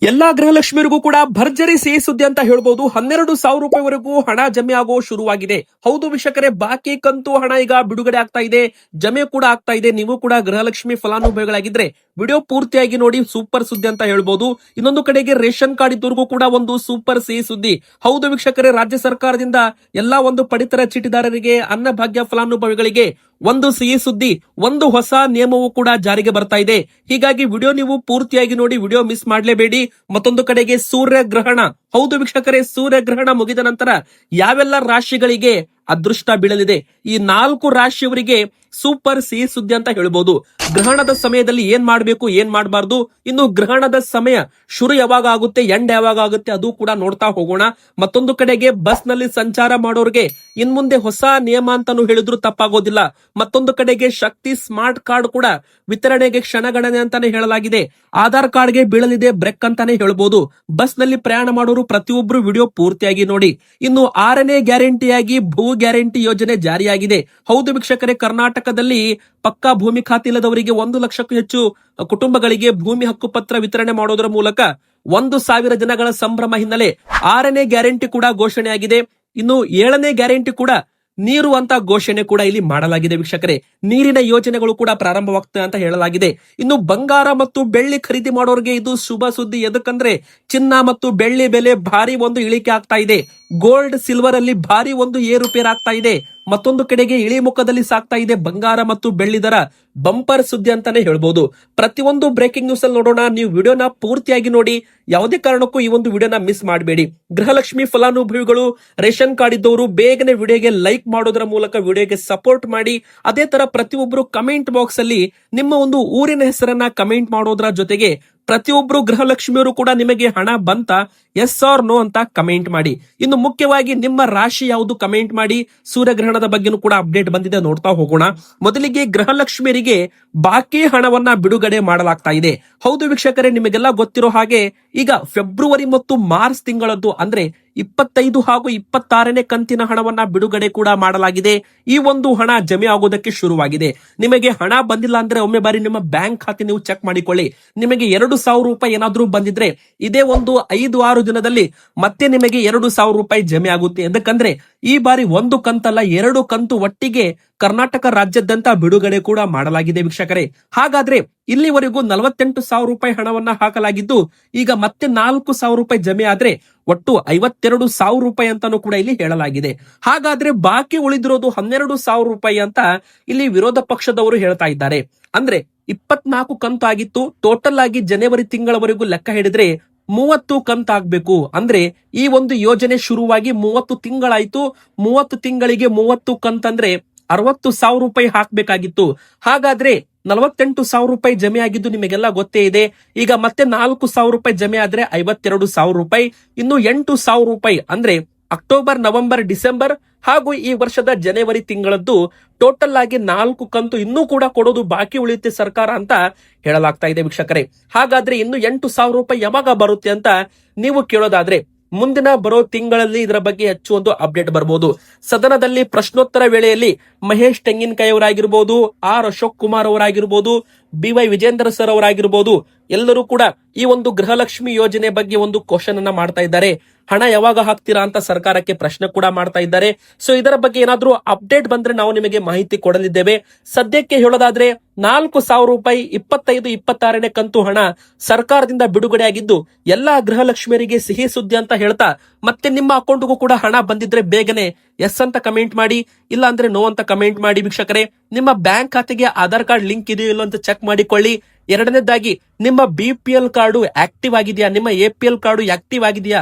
ಎಲ್ಲಾ ಗೃಹಲಕ್ಷ್ಮಿಯರಿಗೂ ಕೂಡ ಭರ್ಜರಿ ಸಿಹಿ ಸುದ್ದಿ ಅಂತ ಹೇಳ್ಬೋದು. 12,000 ರೂಪಾಯಿವರೆಗೂ ಹಣ ಜಮೆ ಆಗೋ ಶುರುವಾಗಿದೆ. ಹೌದು ವೀಕ್ಷಕರೇ, ಬಾಕಿ ಕಂತು ಹಣ ಈಗ ಬಿಡುಗಡೆ ಆಗ್ತಾ ಇದೆ, ಜಮೆ ಕೂಡ ಆಗ್ತಾ ಇದೆ. ನೀವು ಕೂಡ ಗೃಹಲಕ್ಷ್ಮಿ ಫಲಾನುಭವಿಗಳಾಗಿದ್ರೆ ವಿಡಿಯೋ ಪೂರ್ತಿಯಾಗಿ ನೋಡಿ, ಸೂಪರ್ ಸುದ್ದಿ ಅಂತ ಹೇಳ್ಬೋದು. ಇನ್ನೊಂದು ಕಡೆಗೆ ರೇಷನ್ ಕಾರ್ಡ್ ಇದ್ದವರಿಗೂ ಕೂಡ ಒಂದು ಸೂಪರ್ ಸಿಹಿ ಸುದ್ದಿ. ಹೌದು ವೀಕ್ಷಕರೇ, ರಾಜ್ಯ ಸರ್ಕಾರದಿಂದ ಎಲ್ಲಾ ಒಂದು ಪಡಿತರ ಚೀಟಿದಾರರಿಗೆ, ಅನ್ನಭಾಗ್ಯ ಫಲಾನುಭವಿಗಳಿಗೆ ಒಂದು ಸಿಹಿ ಸುದ್ದಿ, ಒಂದು ಹೊಸ ನಿಯಮವೂ ಕೂಡ ಜಾರಿಗೆ ಬರ್ತಾ ಇದೆ. ಹೀಗಾಗಿ ವಿಡಿಯೋ ನೀವು ಪೂರ್ತಿಯಾಗಿ ನೋಡಿ, ವಿಡಿಯೋ ಮಿಸ್ ಮಾಡಲೇಬೇಡಿ. ಮತ್ತೊಂದು ಕಡೆಗೆ ಸೂರ್ಯಗ್ರಹಣ. ಹೌದು ವೀಕ್ಷಕರೇ, ಸೂರ್ಯಗ್ರಹಣ ಮುಗಿದ ನಂತರ ಯಾವೆಲ್ಲ ರಾಶಿಗಳಿಗೆ ಅದೃಷ್ಟ ಬೀಳಲಿದೆ, ಈ 4 ರಾಶಿಯವರಿಗೆ ಸೂಪರ್ ಸಿಹಿ ಸುದ್ದಿ ಅಂತ ಹೇಳ್ಬೋದು. ಗ್ರಹಣದ ಸಮಯದಲ್ಲಿ ಏನ್ ಮಾಡ್ಬೇಕು, ಏನ್ ಮಾಡಬಾರ್ದು, ಇನ್ನು ಗ್ರಹಣದ ಸಮಯ ಶುರು ಯಾವಾಗ ಆಗುತ್ತೆ, ಎಂಡ್ ಯಾವಾಗ ಆಗುತ್ತೆ, ಅದು ಕೂಡ ನೋಡ್ತಾ ಹೋಗೋಣ. ಮತ್ತೊಂದು ಕಡೆಗೆ ಬಸ್ ನಲ್ಲಿ ಸಂಚಾರ ಮಾಡೋರಿಗೆ ಇನ್ಮುಂದೆ ಹೊಸ ನಿಯಮ ಅಂತಾನು ಹೇಳಿದ್ರು ತಪ್ಪಾಗೋದಿಲ್ಲ. ಮತ್ತೊಂದು ಕಡೆಗೆ ಶಕ್ತಿ ಸ್ಮಾರ್ಟ್ ಕಾರ್ಡ್ ಕೂಡ ವಿತರಣೆಗೆ ಕ್ಷಣಗಣನೆ ಅಂತಾನೆ ಹೇಳಲಾಗಿದೆ. ಆಧಾರ್ ಕಾರ್ಡ್ಗೆ ಬೀಳಲಿದೆ ಬ್ರೇಕ್ ಅಂತಾನೆ ಹೇಳ್ಬೋದು. ಬಸ್ ನಲ್ಲಿ ಪ್ರಯಾಣ ಮಾಡೋರು ಪ್ರತಿಯೊಬ್ರು ವಿಡಿಯೋ ಪೂರ್ತಿಯಾಗಿ ನೋಡಿ. ಇನ್ನು 6ನೇ ಗ್ಯಾರಂಟಿಯಾಗಿ ಭೂ ಗ್ಯಾರಂಟಿ ಯೋಜನೆ ಜಾರಿಯಾಗಿದೆ. ಹೌದು ವೀಕ್ಷಕರೇ, ಕರ್ನಾಟಕದಲ್ಲಿ ಪಕ್ಕಾ ಭೂಮಿ ಖಾತೆ ಇಲ್ಲದವರಿಗೆ 1 ಲಕ್ಷಕ್ಕೂ ಹೆಚ್ಚು ಕುಟುಂಬಗಳಿಗೆ ಭೂಮಿ ಹಕ್ಕು ಪತ್ರ ವಿತರಣೆ ಮಾಡೋದರ ಮೂಲಕ 1,000 ದಿನಗಳ ಸಂಭ್ರಮ ಹಿನ್ನೆಲೆ 6ನೇ ಗ್ಯಾರಂಟಿ ಕೂಡ ಘೋಷಣೆಯಾಗಿದೆ. ಇನ್ನು 7ನೇ ಗ್ಯಾರಂಟಿ ಕೂಡ ನೀರು ಅಂತ ಘೋಷಣೆ ಕೂಡ ಇಲ್ಲಿ ಮಾಡಲಾಗಿದೆ. ವೀಕ್ಷಕರೇ, ನೀರಿನ ಯೋಜನೆಗಳು ಕೂಡ ಪ್ರಾರಂಭವಾಗ್ತದೆ ಅಂತ ಹೇಳಲಾಗಿದೆ. ಇನ್ನು ಬಂಗಾರ ಮತ್ತು ಬೆಳ್ಳಿ ಖರೀದಿ ಮಾಡೋರಿಗೆ ಇದು ಶುಭ ಸುದ್ದಿ. ಎದಕ್ಕಂದ್ರೆ ಚಿನ್ನ ಮತ್ತು ಬೆಳ್ಳಿ ಬೆಲೆ ಭಾರಿ ಒಂದು ಇಳಿಕೆ ಆಗ್ತಾ ಇದೆ. ಗೋಲ್ಡ್ ಸಿಲ್ವರ್ ಅಲ್ಲಿ ಭಾರಿ ಒಂದು ಏರುಪೇರು ಆಗ್ತಾ ಇದೆ. ಮತ್ತೊಂದು ಕಡೆಗೆ ಇಳಿಮುಖದಲ್ಲಿ ಸಾಗ್ತಾ ಇದೆ ಬಂಗಾರ ಮತ್ತು ಬೆಳ್ಳಿ ದರ. ಬಂಪರ್ ಸುದ್ದಿ ಅಂತಾನೆ ಹೇಳ್ಬೋದು. ಪ್ರತಿಯೊಂದು ಬ್ರೇಕಿಂಗ್ ನ್ಯೂಸ್ ಅಲ್ಲಿ ನೋಡೋಣ. ನೀವು ವಿಡಿಯೋನ ಪೂರ್ತಿಯಾಗಿ ನೋಡಿ, ಯಾವುದೇ ಕಾರಣಕ್ಕೂ ಈ ಒಂದು ವಿಡಿಯೋನ ಮಿಸ್ ಮಾಡಬೇಡಿ. ಗೃಹಲಕ್ಷ್ಮಿ ಫಲಾನುಭವಿಗಳು, ರೇಷನ್ ಕಾರ್ಡ್ ಇದ್ದವರು ಬೇಗನೆ ವಿಡಿಯೋಗೆ ಲೈಕ್ ಮಾಡೋದರ ಮೂಲಕ ವಿಡಿಯೋಗೆ ಸಪೋರ್ಟ್ ಮಾಡಿ. ಅದೇ ತರ ಪ್ರತಿಯೊಬ್ಬರು ಕಮೆಂಟ್ ಬಾಕ್ಸ್ ಅಲ್ಲಿ ನಿಮ್ಮ ಒಂದು ಊರಿನ ಹೆಸರನ್ನ ಕಮೆಂಟ್ ಮಾಡೋದ್ರ ಜೊತೆಗೆ ಪ್ರತಿಯೊಬ್ರು ಗೃಹಲಕ್ಷ್ಮಿಯವರು ಕೂಡ ನಿಮಗೆ ಹಣ ಬಂತ, ಎಸ್ ಆರ್ ನೋ ಅಂತ ಕಮೆಂಟ್ ಮಾಡಿ. ಇನ್ನು ಮುಖ್ಯವಾಗಿ ನಿಮ್ಮ ರಾಶಿ ಯಾವುದು ಕಮೆಂಟ್ ಮಾಡಿ. ಸೂರ್ಯಗ್ರಹಣದ ಬಗ್ಗೆನೂ ಕೂಡ ಅಪ್ಡೇಟ್ ಬಂದಿದೆ, ನೋಡ್ತಾ ಹೋಗೋಣ. ಮೊದಲಿಗೆ ಗೃಹಲಕ್ಷ್ಮಿಯರಿಗೆ ಬಾಕಿ ಹಣವನ್ನ ಬಿಡುಗಡೆ ಮಾಡಲಾಗ್ತಾ ಇದೆ. ಹೌದು ವೀಕ್ಷಕರೇ, ನಿಮಗೆಲ್ಲ ಗೊತ್ತಿರೋ ಹಾಗೆ ಈಗ ಫೆಬ್ರವರಿ ಮತ್ತು ಮಾರ್ಚ್ ತಿಂಗಳದ್ದು ಅಂದ್ರೆ 25 ಹಾಗೂ 26ನೇ ಕಂತಿನ ಹಣವನ್ನ ಬಿಡುಗಡೆ ಕೂಡ ಮಾಡಲಾಗಿದೆ. ಈ ಒಂದು ಹಣ ಜಮೆ ಆಗೋದಕ್ಕೆ ಶುರುವಾಗಿದೆ. ನಿಮಗೆ ಹಣ ಬಂದಿಲ್ಲ ಅಂದ್ರೆ ಒಮ್ಮೆ ಬಾರಿ ನಿಮ್ಮ ಬ್ಯಾಂಕ್ ಖಾತೆ ನೀವು ಚೆಕ್ ಮಾಡಿಕೊಳ್ಳಿ. ನಿಮಗೆ 2,000 ರೂಪಾಯಿ ಏನಾದ್ರೂ ಬಂದಿದ್ರೆ ಇದೇ ಒಂದು 5-6 ದಿನದಲ್ಲಿ ಮತ್ತೆ ನಿಮಗೆ 2,000 ರೂಪಾಯಿ ಜಮೆ ಆಗುತ್ತೆ. ఎందుకంದ್ರೆ ಈ ಬಾರಿ ಒಂದು ಕಂತಲ್ಲ, 2 ಕಂತು ಒಟ್ಟಿಗೆ ಕರ್ನಾಟಕ ರಾಜ್ಯಾದ್ಯಂತ ಬಿಡುಗಡೆ ಕೂಡ ಮಾಡಲಾಗಿದೆ ವೀಕ್ಷಕರೇ. ಹಾಗಾದ್ರೆ ಇಲ್ಲಿವರೆಗೂ 48,000 ರೂಪಾಯಿ ಹಣವನ್ನ ಹಾಕಲಾಗಿದ್ದು, ಈಗ ಮತ್ತೆ 4,000 ರೂಪಾಯಿ ಜಮೆ ಆದ್ರೆ ಒಟ್ಟು 52,000 ರೂಪಾಯಿ ಅಂತಾನು ಕೂಡ ಇಲ್ಲಿ ಹೇಳಲಾಗಿದೆ. ಹಾಗಾದ್ರೆ ಬಾಕಿ ಉಳಿದಿರೋದು 12,000 ರೂಪಾಯಿ ಅಂತ ಇಲ್ಲಿ ವಿರೋಧ ಪಕ್ಷದವರು ಹೇಳ್ತಾ ಇದ್ದಾರೆ. ಅಂದ್ರೆ 24 ಕಂತು ಆಗಿತ್ತು. ಟೋಟಲ್ ಆಗಿ ಜನವರಿ ತಿಂಗಳವರೆಗೂ ಲೆಕ್ಕ ಹಿಡಿದ್ರೆ 30 ಕಂತು ಆಗ್ಬೇಕು. ಅಂದ್ರೆ ಈ ಒಂದು ಯೋಜನೆ ಶುರುವಾಗಿ 30 ತಿಂಗಳಾಯ್ತು. 30 ತಿಂಗಳಿಗೆ 30 ಕಂತಂದ್ರೆ 60,000 ರೂಪಾಯಿ ಹಾಕ್ಬೇಕಾಗಿತ್ತು. ಹಾಗಾದ್ರೆ 48,000 ರೂಪಾಯಿ ಜಮೆ ಆಗಿದ್ದು ನಿಮಗೆಲ್ಲ ಗೊತ್ತೇ ಇದೆ. ಈಗ ಮತ್ತೆ 4,000 ರೂಪಾಯಿ ಜಮೆ ಆದ್ರೆ 52,000 ರೂಪಾಯಿ. ಇನ್ನು 8,000 ರೂಪಾಯಿ ಅಂದ್ರೆ ಅಕ್ಟೋಬರ್, ನವೆಂಬರ್, ಡಿಸೆಂಬರ್ ಹಾಗೂ ಈ ವರ್ಷದ ಜನವರಿ ತಿಂಗಳದ್ದು ಟೋಟಲ್ ಆಗಿ 4 ಕಂತು ಇನ್ನೂ ಕೂಡ ಕೊಡೋದು ಬಾಕಿ ಉಳಿಯುತ್ತೆ ಸರ್ಕಾರ ಅಂತ ಹೇಳಲಾಗ್ತಾ ಇದೆ ವೀಕ್ಷಕರೇ. ಹಾಗಾದ್ರೆ ಇನ್ನು 8,000 ರೂಪಾಯಿ ಯಾವಾಗ ಬರುತ್ತೆ ಅಂತ ನೀವು ಕೇಳೋದಾದ್ರೆ ಮುಂದಿನ ಬರೋ ತಿಂಗಳಲ್ಲಿ ಇದರ ಬಗ್ಗೆ ಹೆಚ್ಚು ಒಂದು ಅಪ್ಡೇಟ್ ಬರಬಹುದು. ಸದನದಲ್ಲಿ ಪ್ರಶ್ನೋತ್ತರ ವೇಳೆಯಲ್ಲಿ ಮಹೇಶ್ ತೆಂಗಿನಕಾಯಿ ಅವರಾಗಿರ್ಬೋದು, ಆರ್ ಅಶೋಕ್ ಕುಮಾರ್ ಅವರಾಗಿರ್ಬೋದು, BY ವಿಜೇಂದ್ರ ಸರ್ ಅವರಾಗಿರ್ಬೋದು, ಎಲ್ಲರೂ ಕೂಡ ಈ ಒಂದು ಗೃಹಲಕ್ಷ್ಮಿ ಯೋಜನೆ ಬಗ್ಗೆ ಒಂದು ಕ್ವಶನ್ ಅನ್ನ ಮಾಡ್ತಾ ಇದ್ದಾರೆ. ಹಣ ಯಾವಾಗ ಹಾಕ್ತೀರಾ ಅಂತ ಸರ್ಕಾರಕ್ಕೆ ಪ್ರಶ್ನೆ ಕೂಡ ಮಾಡ್ತಾ ಇದ್ದಾರೆ. ಸೊ ಇದರ ಬಗ್ಗೆ ಏನಾದ್ರೂ ಅಪ್ಡೇಟ್ ಬಂದ್ರೆ ನಾವು ನಿಮಗೆ ಮಾಹಿತಿ ಕೊಡಲಿದ್ದೇವೆ. ಸದ್ಯಕ್ಕೆ ಹೇಳೋದಾದ್ರೆ 4,000 ರೂಪಾಯಿ 25-26ನೇ ಕಂತು ಹಣ ಸರ್ಕಾರದಿಂದ ಬಿಡುಗಡೆ ಆಗಿದ್ದು ಎಲ್ಲಾ ಗೃಹಲಕ್ಷ್ಮಿಯರಿಗೆ ಸಿಹಿ ಸುದ್ದಿ ಅಂತ ಹೇಳ್ತಾ, ಮತ್ತೆ ನಿಮ್ಮ ಅಕೌಂಟ್ಗೂ ಕೂಡ ಹಣ ಬಂದಿದ್ರೆ ಬೇಗನೆ ಎಸ್ ಅಂತ ಕಮೆಂಟ್ ಮಾಡಿ, ಇಲ್ಲ ಅಂದ್ರೆ ನೋ ಅಂತ ಕಮೆಂಟ್ ಮಾಡಿ. ವೀಕ್ಷಕರೇ, ನಿಮ್ಮ ಬ್ಯಾಂಕ್ ಖಾತೆಗೆ ಆಧಾರ್ ಕಾರ್ಡ್ ಲಿಂಕ್ ಇದೆಯೋ ಇಲ್ಲ ಅಂತ ಚೆಕ್ ಮಾಡಿಕೊಳ್ಳಿ. ಎರಡನೇದಾಗಿ ನಿಮ್ಮ BPL ಕಾರ್ಡು ಆಕ್ಟಿವ್ ಆಗಿದೆಯಾ, ನಿಮ್ಮ APL ಕಾರ್ಡು ಆಕ್ಟಿವ್ ಆಗಿದೆಯಾ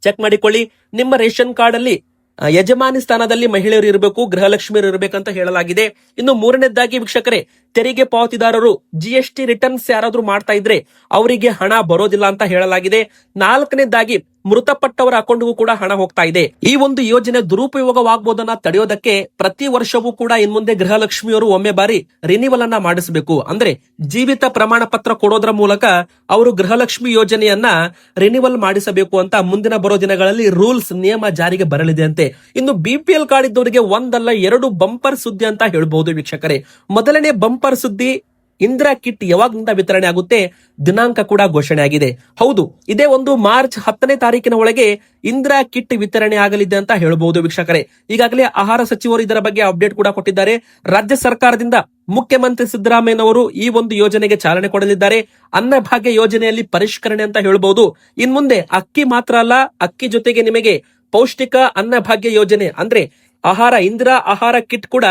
ಚೆಕ್ ಮಾಡಿಕೊಳ್ಳಿ. ನಿಮ್ಮ ರೇಷನ್ ಕಾರ್ಡ್ ಅಲ್ಲಿ ಯಜಮಾನಿ ಸ್ಥಾನದಲ್ಲಿ ಮಹಿಳೆಯರು ಇರಬೇಕು, ಗೃಹಲಕ್ಷ್ಮಿಯರು ಇರಬೇಕಂತ ಹೇಳಲಾಗಿದೆ. ಇನ್ನು 3ನೇದಾಗಿ ವೀಕ್ಷಕರೇ, ತೆರಿಗೆ ಪಾವತಿದಾರರು GST ರಿಟರ್ನ್ಸ್ ಯಾರಾದ್ರೂ ಮಾಡ್ತಾ ಇದ್ರೆ ಅವರಿಗೆ ಹಣ ಬರೋದಿಲ್ಲ ಅಂತ ಹೇಳಲಾಗಿದೆ. 4ನೇದಾಗಿ ಮೃತಪಟ್ಟವರ ಅಕೌಂಟ್ಗೂ ಕೂಡ ಹಣ ಹೋಗ್ತಾ ಇದೆ. ಈ ಒಂದು ಯೋಜನೆ ದುರುಪಯೋಗವಾಗಬಹುದನ್ನ ತಡೆಯೋದಕ್ಕೆ ಪ್ರತಿ ವರ್ಷವೂ ಕೂಡ ಇನ್ಮುಂದೆ ಗೃಹಲಕ್ಷ್ಮಿಯವರು ಒಮ್ಮೆ ಬಾರಿ ರಿನಿವಲ್ ಅನ್ನ ಮಾಡಿಸಬೇಕು. ಅಂದ್ರೆ ಜೀವಿತ ಪ್ರಮಾಣ ಪತ್ರ ಕೊಡೋದ್ರ ಮೂಲಕ ಅವರು ಗೃಹಲಕ್ಷ್ಮಿ ಯೋಜನೆಯನ್ನ ರಿನಿವಲ್ ಮಾಡಿಸಬೇಕು ಅಂತ ಮುಂದಿನ ಬರೋ ದಿನಗಳಲ್ಲಿ ರೂಲ್ಸ್, ನಿಯಮ ಜಾರಿಗೆ ಬರಲಿದೆ ಅಂತೆ. ಇನ್ನು BPL ಕಾರ್ಡ್ ಇದ್ದವರಿಗೆ ಒಂದಲ್ಲ 2 ಬಂಪರ್ ಸುದ್ದಿ ಅಂತ ಹೇಳ್ಬಹುದು ವೀಕ್ಷಕರೇ. ಮೊದಲನೇ ಬಂಪರ್ ಸುದ್ದಿ, ಇಂದಿರಾ ಕಿಟ್ ಯಾವಾಗಿಂದ ವಿತರಣೆ ಆಗುತ್ತೆ, ದಿನಾಂಕ ಕೂಡ ಘೋಷಣೆ ಆಗಿದೆ. ಹೌದು, ಇದೇ ಒಂದು ಮಾರ್ಚ್ 10ನೇ ತಾರೀಕಿನ ಒಳಗೆ ಇಂದಿರಾ ಕಿಟ್ ವಿತರಣೆ ಆಗಲಿದೆ ಅಂತ ಹೇಳಬಹುದು ವೀಕ್ಷಕರೇ. ಈಗಾಗಲೇ ಆಹಾರ ಸಚಿವರು ಇದರ ಬಗ್ಗೆ ಅಪ್ಡೇಟ್ ಕೂಡ ಕೊಟ್ಟಿದ್ದಾರೆ. ರಾಜ್ಯ ಸರ್ಕಾರದಿಂದ ಮುಖ್ಯಮಂತ್ರಿ ಸಿದ್ದರಾಮಯ್ಯನವರು ಈ ಒಂದು ಯೋಜನೆಗೆ ಚಾಲನೆ ಕೊಡಲಿದ್ದಾರೆ. ಅನ್ನಭಾಗ್ಯ ಯೋಜನೆಯಲ್ಲಿ ಪರಿಷ್ಕರಣೆ ಅಂತ ಹೇಳಬಹುದು. ಇನ್ ಮುಂದೆ ಅಕ್ಕಿ ಮಾತ್ರ ಅಲ್ಲ, ಅಕ್ಕಿ ಜೊತೆಗೆ ನಿಮಗೆ ಪೌಷ್ಟಿಕ ಅನ್ನಭಾಗ್ಯ ಯೋಜನೆ ಅಂದ್ರೆ ಇಂದಿರಾ ಆಹಾರ ಕಿಟ್ ಕೂಡ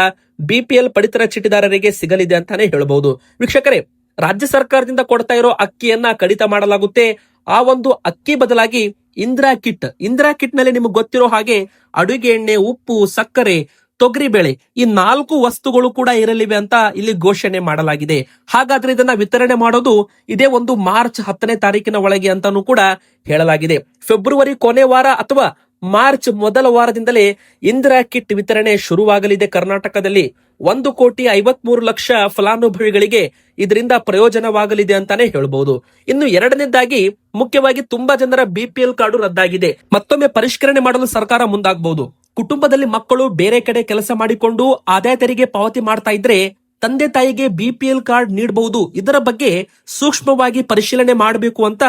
ಬಿಪಿಎಲ್ ಪಡಿತರ ಚೀಟಿದಾರರಿಗೆ ಸಿಗಲಿದೆ ಅಂತಾನೆ ಹೇಳಬಹುದು ವೀಕ್ಷಕರೇ. ರಾಜ್ಯ ಸರ್ಕಾರದಿಂದ ಕೊಡ್ತಾ ಇರೋ ಅಕ್ಕಿಯನ್ನ ಕಡಿತ ಮಾಡಲಾಗುತ್ತೆ. ಆ ಒಂದು ಅಕ್ಕಿ ಬದಲಾಗಿ ಇಂದಿರಾ ಕಿಟ್ ನಲ್ಲಿ ನಿಮಗೆ ಗೊತ್ತಿರೋ ಹಾಗೆ ಅಡುಗೆ ಎಣ್ಣೆ, ಉಪ್ಪು, ಸಕ್ಕರೆ, ತೊಗರಿಬೇಳೆ ಈ 4 ವಸ್ತುಗಳು ಕೂಡ ಇರಲಿವೆ ಅಂತ ಇಲ್ಲಿ ಘೋಷಣೆ ಮಾಡಲಾಗಿದೆ. ಹಾಗಾದ್ರೆ ಇದನ್ನ ವಿತರಣೆ ಮಾಡೋದು ಇದೇ ಒಂದು ಮಾರ್ಚ್ 10ನೇ ತಾರೀಕಿನ ಒಳಗೆ ಅಂತಾನೂ ಕೂಡ ಹೇಳಲಾಗಿದೆ. ಫೆಬ್ರವರಿ ಕೊನೆ ವಾರ ಅಥವಾ ಮಾರ್ಚ್ ಮೊದಲ ವಾರದಿಂದಲೇ ಇಂದಿರಾ ಕಿಟ್ ವಿತರಣೆ ಶುರುವಾಗಲಿದೆ. ಕರ್ನಾಟಕದಲ್ಲಿ 1,53,00,000 ಫಲಾನುಭವಿಗಳಿಗೆ ಇದರಿಂದ ಪ್ರಯೋಜನವಾಗಲಿದೆ ಅಂತಾನೆ ಹೇಳಬಹುದು. ಇನ್ನು ಎರಡನೇದಾಗಿ ಮುಖ್ಯವಾಗಿ ತುಂಬಾ ಜನರ ಬಿಪಿಎಲ್ ಕಾರ್ಡು ರದ್ದಾಗಿದೆ. ಮತ್ತೊಮ್ಮೆ ಪರಿಷ್ಕರಣೆ ಮಾಡಲು ಸರ್ಕಾರ ಮುಂದಾಗಬಹುದು. ಕುಟುಂಬದಲ್ಲಿ ಮಕ್ಕಳು ಬೇರೆ ಕಡೆ ಕೆಲಸ ಮಾಡಿಕೊಂಡು ಆದಾಯ ತೆರಿಗೆ ಪಾವತಿ ಮಾಡ್ತಾ ಇದ್ರೆ ತಂದೆ ತಾಯಿಗೆ ಬಿಪಿಎಲ್ ಕಾರ್ಡ್ ನೀಡಬಹುದು. ಇದರ ಬಗ್ಗೆ ಸೂಕ್ಷ್ಮವಾಗಿ ಪರಿಶೀಲನೆ ಮಾಡಬೇಕು ಅಂತ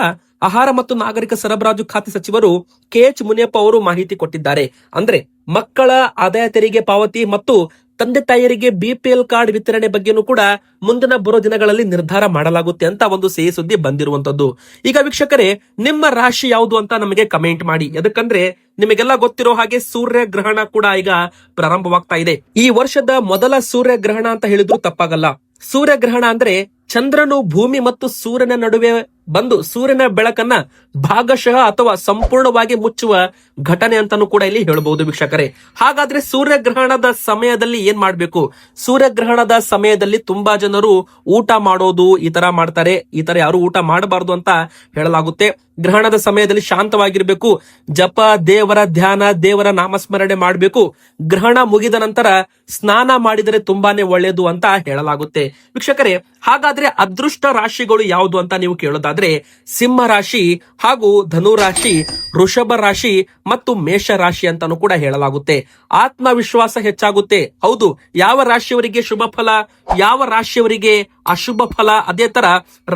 ಆಹಾರ ಮತ್ತು ನಾಗರಿಕ ಸರಬರಾಜು ಖಾತೆ ಸಚಿವರು KH ಮುನಿಯಪ್ಪ ಅವರು ಮಾಹಿತಿ ಕೊಟ್ಟಿದ್ದಾರೆ. ಅಂದ್ರೆ ಮಕ್ಕಳ ಆದಾಯ ತೆರಿಗೆ ಪಾವತಿ ಮತ್ತು ತಂದೆ ತಾಯಿಯರಿಗೆ ಬಿಪಿಎಲ್ ಕಾರ್ಡ್ ವಿತರಣೆ ಬಗ್ಗೆನೂ ಕೂಡ ಮುಂದಿನ ಬರೋ ದಿನಗಳಲ್ಲಿ ನಿರ್ಧಾರ ಮಾಡಲಾಗುತ್ತೆ ಅಂತ ಒಂದು ಸಿಹಿ ಸುದ್ದಿ ಬಂದಿರುವಂತದ್ದು. ಈಗ ವೀಕ್ಷಕರೇ, ನಿಮ್ಮ ರಾಶಿ ಯಾವುದು ಅಂತ ನಮಗೆ ಕಮೆಂಟ್ ಮಾಡಿ. ಯಾಕಂದ್ರೆ ನಿಮಗೆಲ್ಲ ಗೊತ್ತಿರೋ ಹಾಗೆ ಸೂರ್ಯಗ್ರಹಣ ಕೂಡ ಈಗ ಪ್ರಾರಂಭವಾಗ್ತಾ ಇದೆ. ಈ ವರ್ಷದ ಮೊದಲ ಸೂರ್ಯಗ್ರಹಣ ಅಂತ ಹೇಳಿದ್ರು ತಪ್ಪಾಗಲ್ಲ. ಸೂರ್ಯಗ್ರಹಣ ಅಂದ್ರೆ ಚಂದ್ರನು ಭೂಮಿ ಮತ್ತು ಸೂರ್ಯನ ನಡುವೆ ಬಂದು ಸೂರ್ಯನ ಬೆಳಕನ್ನ ಭಾಗಶಃ ಅಥವಾ ಸಂಪೂರ್ಣವಾಗಿ ಮುಚ್ಚುವ ಘಟನೆ ಅಂತಾನೂ ಕೂಡ ಇಲ್ಲಿ ಹೇಳಬಹುದು ವೀಕ್ಷಕರೇ. ಹಾಗಾದ್ರೆ ಸೂರ್ಯಗ್ರಹಣದ ಸಮಯದಲ್ಲಿ ಏನ್ ಮಾಡ್ಬೇಕು? ಸೂರ್ಯಗ್ರಹಣದ ಸಮಯದಲ್ಲಿ ತುಂಬಾ ಜನರು ಊಟ ಮಾಡೋದು ಈ ತರ ಮಾಡ್ತಾರೆ. ಈ ತರ ಯಾರು ಊಟ ಮಾಡಬಾರದು ಅಂತ ಹೇಳಲಾಗುತ್ತೆ. ಗ್ರಹಣದ ಸಮಯದಲ್ಲಿ ಶಾಂತವಾಗಿರ್ಬೇಕು, ಜಪ, ದೇವರ ಧ್ಯಾನ, ದೇವರ ನಾಮಸ್ಮರಣೆ ಮಾಡಬೇಕು. ಗ್ರಹಣ ಮುಗಿದ ನಂತರ ಸ್ನಾನ ಮಾಡಿದರೆ ತುಂಬಾನೇ ಒಳ್ಳೆಯದು ಅಂತ ಹೇಳಲಾಗುತ್ತೆ ವೀಕ್ಷಕರೇ. ಹಾಗಾದ್ರೆ ಅದೃಷ್ಟ ರಾಶಿಗಳು ಯಾವುದು ಅಂತ ನೀವು ಕೇಳೋದಾದ್ರೆ ಸಿಂಹ ರಾಶಿ ಹಾಗೂ ಧನು ರಾಶಿ, ವೃಷಭ ರಾಶಿ ಮತ್ತು ಮೇಷ ರಾಶಿ ಅಂತಾನು ಕೂಡ ಹೇಳಲಾಗುತ್ತೆ. ಆತ್ಮವಿಶ್ವಾಸ ಹೆಚ್ಚಾಗುತ್ತೆ. ಹೌದು, ಯಾವ ರಾಶಿಯವರಿಗೆ ಶುಭ ಫಲ, ಯಾವ ರಾಶಿಯವರಿಗೆ ಅಶುಭ ಫಲ, ಅದೇ ತರ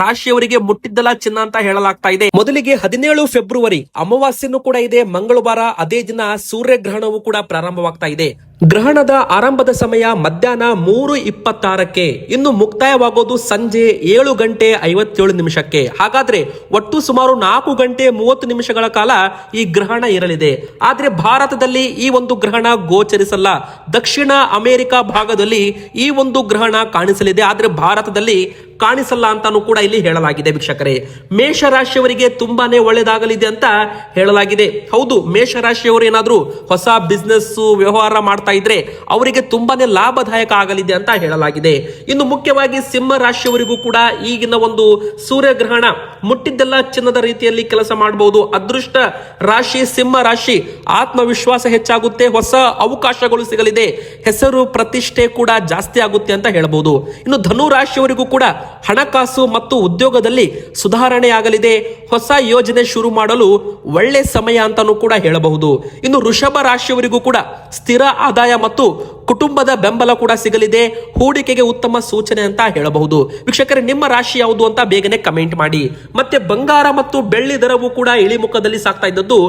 ರಾಶಿಯವರಿಗೆ ಮುಟ್ಟಿದ್ದಲ ಚಿನ್ನ ಅಂತ ಹೇಳಲಾಗ್ತಾ ಇದೆ. ಮೊದಲಿಗೆ 17 ಫೆಬ್ರವರಿ ಅಮಾವಾಸ್ಯೆನೂ ಕೂಡ ಇದೆ, ಮಂಗಳವಾರ. ಅದೇ ದಿನ ಸೂರ್ಯಗ್ರಹಣವು ಕೂಡ ಪ್ರಾರಂಭವಾಗ್ತಾ ಇದೆ. ಗ್ರಹಣದ ಆರಂಭದ ಸಮಯ ಮಧ್ಯಾಹ್ನ 3:26ಕ್ಕೆ, ಇನ್ನು ಮುಕ್ತಾಯವಾಗೋದು ಸಂಜೆ 7:57 ಹಾಗಾದ್ರೆ ಒಟ್ಟು ಸುಮಾರು 4 ಗಂಟೆ 30 ನಿಮಿಷಗಳ ಕಾಲ ಈ ಗ್ರಹಣ ಇರಲಿದೆ. ಆದ್ರೆ ಭಾರತದಲ್ಲಿ ಈ ಒಂದು ಗ್ರಹಣ ಗೋಚರಿಸಲ್ಲ. ದಕ್ಷಿಣ ಅಮೆರಿಕ ಭಾಗದಲ್ಲಿ ಈ ಒಂದು ಗ್ರಹಣ ಕಾಣಿಸಲಿದೆ, ಆದ್ರೆ ಭಾರತದಲ್ಲಿ ಕಾಣಿಸಲ್ಲ ಅಂತಾನು ಕೂಡ ಇಲ್ಲಿ ಹೇಳಲಾಗಿದೆ ವೀಕ್ಷಕರೇ. ಮೇಷರಾಶಿಯವರಿಗೆ ತುಂಬಾನೇ ಒಳ್ಳೆಯದಾಗಲಿದೆ ಅಂತ ಹೇಳಲಾಗಿದೆ. ಹೌದು, ಮೇಷರಾಶಿಯವರು ಏನಾದ್ರೂ ಹೊಸ ಬಿಸ್ನೆಸ್ ವ್ಯವಹಾರ ಮಾಡ್ತಾ ಇದ್ರೆ ಅವರಿಗೆ ತುಂಬಾನೇ ಲಾಭದಾಯಕ ಆಗಲಿದೆ ಅಂತ ಹೇಳಲಾಗಿದೆ. ಇನ್ನು ಮುಖ್ಯವಾಗಿ ಸಿಂಹ ರಾಶಿಯವರಿಗೂ ಕೂಡ ಈಗಿನ ಒಂದು ಸೂರ್ಯಗ್ರಹಣ ಮುಟ್ಟಿದ್ದೆಲ್ಲ ಚಿನ್ನದ ರೀತಿಯಲ್ಲಿ ಕೆಲಸ ಮಾಡಬಹುದು. ಅದೃಷ್ಟ ರಾಶಿ ಸಿಂಹ ರಾಶಿ. ಆತ್ಮವಿಶ್ವಾಸ ಹೆಚ್ಚಾಗುತ್ತೆ, ಹೊಸ ಅವಕಾಶಗಳು ಸಿಗಲಿದೆ, ಹೆಸರು ಪ್ರತಿಷ್ಠೆ ಕೂಡ ಜಾಸ್ತಿ ಆಗುತ್ತೆ ಅಂತ ಹೇಳಬಹುದು. ಇನ್ನು ಧನು ರಾಶಿಯವರಿಗೂ ಕೂಡ ಹಣಕಾಸು ಮತ್ತು ಉದ್ಯೋಗದಲ್ಲಿ ಸುಧಾರಣೆ ಆಗಲಿದೆ. ಹೊಸ ಯೋಜನೆ ಶುರು ಮಾಡಲು ಒಳ್ಳೆ ಸಮಯ ಅಂತಾನೂ ಕೂಡ ಹೇಳಬಹುದು. ಇನ್ನು ವೃಷಭ ರಾಶಿಯವರಿಗೂ ಕೂಡ ಸ್ಥಿರ ಆದಾಯ ಮತ್ತು ಕುಟುಂಬದ ಬೆಂಬಲ ಕೂಡ ಸಿಗಲಿದೆ. ಹೂಡಿಕೆಗೆ ಉತ್ತಮ ಸೂಚನೆ ಅಂತ ಹೇಳಬಹುದು. ವೀಕ್ಷಕರೇ, ನಿಮ್ಮ ರಾಶಿ ಯಾವುದು ಅಂತ ಬೇಗನೆ ಕಮೆಂಟ್ ಮಾಡಿ. ಮತ್ತೆ ಬಂಗಾರ ಮತ್ತು ಬೆಳ್ಳಿ ದರವು ಕೂಡ ಇಳಿಮುಖದಲ್ಲಿ ಸಾಗ್ತಾ ಇದ್ದದ್ದು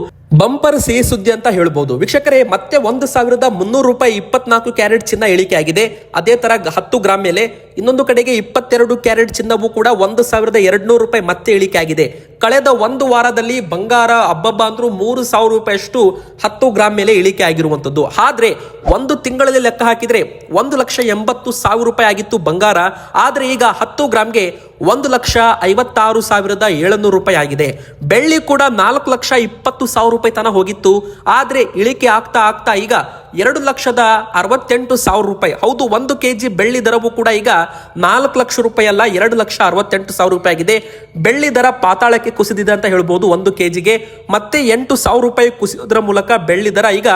ಬಂಪರ್ ಸಿಹಿ ಸುದ್ದಿ ಅಂತ ಹೇಳ್ಬಹುದು ವೀಕ್ಷಕರೇ. ಮತ್ತೆ 1,300 ರೂಪಾಯಿ 24 ಕ್ಯಾರೆಟ್ ಚಿನ್ನ ಇಳಿಕೆ ಆಗಿದೆ. ಅದೇ ತರ 10 ಗ್ರಾಂ ಮೇಲೆ ಇನ್ನೊಂದು ಕಡೆಗೆ 22 ಕ್ಯಾರೆಟ್ ಚಿನ್ನವು ಕೂಡ 1,200 ರೂಪಾಯಿ ಮತ್ತೆ ಇಳಿಕೆ ಆಗಿದೆ. ಕಳೆದ ಒಂದು ವಾರದಲ್ಲಿ ಬಂಗಾರ ಹಬ್ಬಬ್ಬ ಅಂದ್ರೂ 3,000 ರೂಪಾಯಿಯಷ್ಟು 10 ಗ್ರಾಂ ಮೇಲೆ ಇಳಿಕೆ ಆಗಿರುವಂತದ್ದು. ಆದ್ರೆ ಒಂದು ತಿಂಗಳಲ್ಲಿ ಲೆಕ್ಕ ಹಾಕಿದ್ರೆ 1,80,000 ರೂಪಾಯಿ ಆಗಿತ್ತು ಬಂಗಾರ. ಆದ್ರೆ ಈಗ 10 ಗ್ರಾಂಗೆ 1,56,700 ರೂಪಾಯಿ ಆಗಿದೆ. ಬೆಳ್ಳಿ ಕೂಡ 4,20,000 ರೂಪಾಯಿ ತನ ಹೋಗಿತ್ತು. ಆದ್ರೆ ಇಳಿಕೆ ಆಗ್ತಾ ಆಗ್ತಾ ಈಗ 2,68,000 ರೂಪಾಯಿ. ಹೌದು, 1 ಕೆಜಿ ಬೆಳ್ಳಿ ದರವು ಕೂಡ ಈಗ 4 ಲಕ್ಷ ರೂಪಾಯಿ ಅಲ್ಲ, 2,68,000 ರೂಪಾಯಿ ಆಗಿದೆ. ಬೆಳ್ಳಿ ದರ ಪಾತಾಳಕ್ಕೆ ಕುಸಿದಿದೆ ಅಂತ ಹೇಳ್ಬೋದು 1 ಕೆಜಿಗೆ. ಮತ್ತೆ 8,000 ರೂಪಾಯಿ ಕುಸಿಯೋದ್ರ ಮೂಲಕ ಬೆಳ್ಳಿ ದರ ಈಗ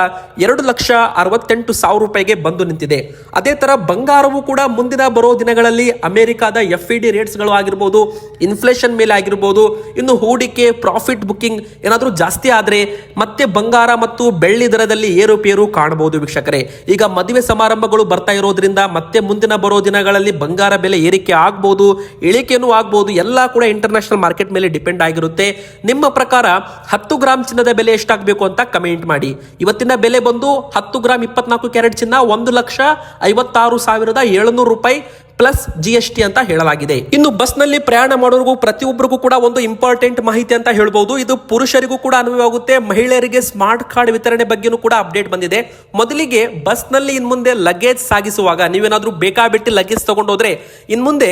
2,68,000 ರೂಪಾಯಿಗೆ ಬಂದು ನಿಂತಿದೆ. ಅದೇ ತರ ಬಂಗಾರವು ಕೂಡ ಮುಂದಿನ ಬರೋ ದಿನಗಳಲ್ಲಿ ಅಮೆರಿಕಾದ FED ರೇಟ್ಸ್ಗಳು ಆಗಿರ್ಬೋದು, ಇನ್ಫ್ಲೇಷನ್ ಮೇಲೆ ಆಗಿರ್ಬೋದು, ಇನ್ನು ಹೂಡಿಕೆ ಪ್ರಾಫಿಟ್ ಬುಕ್ಕಿಂಗ್ ಏನಾದ್ರೂ ಜಾಸ್ತಿ ಆದ್ರೆ ಮತ್ತೆ ಬಂಗಾರ ಮತ್ತು ಬೆಳ್ಳಿ ದರದಲ್ಲಿ ಏರುಪೇರು ಕಾಣಬಹುದು. ಮಾಡಬಹುದು ವೀಕ್ಷಕರೇ. ಈಗ ಮದುವೆ ಸಮಾರಂಭಗಳು ಬರ್ತಾ ಇರೋದ್ರಿಂದ ಮತ್ತೆ ಮುಂದಿನ ಬರೋ ದಿನಗಳಲ್ಲಿ ಬಂಗಾರ ಬೆಲೆ ಏರಿಕೆ ಆಗ್ಬಹುದು, ಇಳಿಕೆನೂ ಆಗ್ಬಹುದು. ಎಲ್ಲ ಕೂಡ ಇಂಟರ್ನ್ಯಾಷನಲ್ ಮಾರ್ಕೆಟ್ ಮೇಲೆ ಡಿಪೆಂಡ್ ಆಗಿರುತ್ತೆ. ನಿಮ್ಮ ಪ್ರಕಾರ 10 ಗ್ರಾಮ್ ಚಿನ್ನದ ಬೆಲೆ ಎಷ್ಟಾಗಬೇಕು ಅಂತ ಕಮೆಂಟ್ ಮಾಡಿ. ಇವತ್ತಿನ ಬೆಲೆ ಬಂದು 10 ಗ್ರಾಮ್ 24 ಕ್ಯಾರೆಟ್ ಚಿನ್ನ 1,56,700 ರೂಪಾಯಿ ಪ್ಲಸ್ GST ಅಂತ ಹೇಳಲಾಗಿದೆ. ಇನ್ನು ಬಸ್ ನಲ್ಲಿ ಪ್ರಯಾಣ ಮಾಡೋರಿಗೂ ಪ್ರತಿಯೊಬ್ಬರಿಗೂ ಕೂಡ ಒಂದು ಇಂಪಾರ್ಟೆಂಟ್ ಮಾಹಿತಿ ಅಂತ ಹೇಳ್ಬಹುದು. ಇದು ಪುರುಷರಿಗೂ ಕೂಡ ಅನ್ವಯವಾಗುತ್ತೆ. ಮಹಿಳೆಯರಿಗೆ ಸ್ಮಾರ್ಟ್ ಕಾರ್ಡ್ ವಿತರಣೆ ಬಗ್ಗೆನೂ ಕೂಡ ಅಪ್ಡೇಟ್ ಬಂದಿದೆ. ಮೊದಲಿಗೆ ಬಸ್ ನಲ್ಲಿ ಇನ್ ಮುಂದೆ ಲಗೇಜ್ ಸಾಗಿಸುವಾಗ ನೀವೇನಾದ್ರೂ ಬೇಕಾಬಿಟ್ಟು ಲಗೇಜ್ ತಗೊಂಡೋದ್ರೆ ಇನ್ ಮುಂದೆ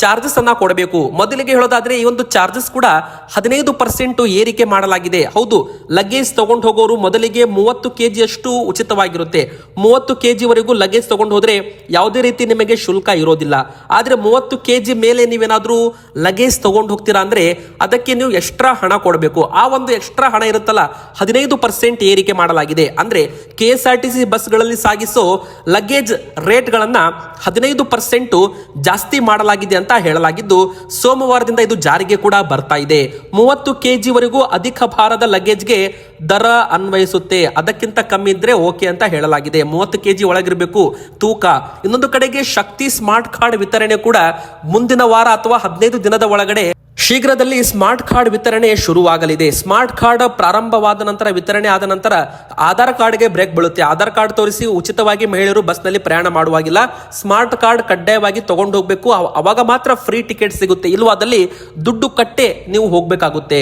ಚಾರ್ಜಸ್ ಅನ್ನ ಕೊಡಬೇಕು. ಮೊದಲಿಗೆ ಹೇಳೋದಾದ್ರೆ ಈ ಒಂದು ಚಾರ್ಜಸ್ ಕೂಡ 15% ಏರಿಕೆ ಮಾಡಲಾಗಿದೆ. ಹೌದು, ಲಗೇಜ್ ತಗೊಂಡು ಹೋಗೋರು ಮೊದಲಿಗೆ 30 kg ಅಷ್ಟು ಉಚಿತವಾಗಿರುತ್ತೆ. 30 kg ವರೆಗೂ ಲಗೇಜ್ ತಗೊಂಡು ಹೋದ್ರೆ ಯಾವುದೇ ರೀತಿ ನಿಮಗೆ ಶುಲ್ಕ ಇರೋದಿಲ್ಲ. ಆದ್ರೆ 30 kg ಮೇಲೆ ನೀವೇನಾದ್ರೂ ಲಗೇಜ್ ತಗೊಂಡು ಹೋಗ್ತೀರಾ ಅಂದ್ರೆ ಅದಕ್ಕೆ ನೀವು ಎಕ್ಸ್ಟ್ರಾ ಹಣ ಕೊಡಬೇಕು. ಆ ಒಂದು ಎಕ್ಸ್ಟ್ರಾ ಹಣ ಇರುತ್ತಲ್ಲ 15% ಏರಿಕೆ ಮಾಡಲಾಗಿದೆ. ಅಂದ್ರೆ KSRTC ಬಸ್ಗಳಲ್ಲಿ ಸಾಗಿಸೋ ಲಗೇಜ್ ರೇಟ್ ಗಳನ್ನ 15% ಜಾಸ್ತಿ ಮಾಡಲಾಗಿದೆ ಅಂತ ಹೇಳಲಾಗಿದ್ದು, ಸೋಮವಾರದಿಂದ ಇದು ಜಾರಿಗೆ ಕೂಡ ಬರ್ತಾ ಇದೆ. 30 kg ವರೆಗೂ ಅಧಿಕ ಭಾರದ ಲಗೇಜ್ಗೆ ದರ ಅನ್ವಯಿಸುತ್ತೆ. ಅದಕ್ಕಿಂತ ಕಮ್ಮಿ ಇದ್ರೆ ಓಕೆ ಅಂತ ಹೇಳಲಾಗಿದೆ. 30 kg ಒಳಗಿರಬೇಕು ತೂಕ. ಇನ್ನೊಂದು ಕಡೆಗೆ ಶಕ್ತಿ ಸ್ಮಾರ್ಟ್ ಕಾರ್ಡ್ ವಿತರಣೆ ಕೂಡ ಮುಂದಿನ ವಾರ ಅಥವಾ 15 ದಿನದ ಒಳಗಡೆ ಶೀಘ್ರದಲ್ಲಿ ಸ್ಮಾರ್ಟ್ ಕಾರ್ಡ್ ವಿತರಣೆ ಶುರುವಾಗಲಿದೆ. ಸ್ಮಾರ್ಟ್ ಕಾರ್ಡ್ ಪ್ರಾರಂಭವಾದ ನಂತರ, ವಿತರಣೆ ಆದ ನಂತರ ಆಧಾರ್ ಕಾರ್ಡ್ಗೆ ಬ್ರೇಕ್ ಬೀಳುತ್ತೆ. ಆಧಾರ್ ಕಾರ್ಡ್ ತೋರಿಸಿ ಉಚಿತವಾಗಿ ಮಹಿಳೆಯರು ಬಸ್ನಲ್ಲಿ ಪ್ರಯಾಣ ಮಾಡುವಾಗಿಲ್ಲ. ಸ್ಮಾರ್ಟ್ ಕಾರ್ಡ್ ಕಡ್ಡಾಯವಾಗಿ ತಗೊಂಡು ಹೋಗ್ಬೇಕು. ಅವಾಗ ಮಾತ್ರ ಫ್ರೀ ಟಿಕೆಟ್ ಸಿಗುತ್ತೆ. ಇಲ್ವಾದಲ್ಲಿ ದುಡ್ಡು ಕಟ್ಟೆ ನೀವು ಹೋಗ್ಬೇಕಾಗುತ್ತೆ.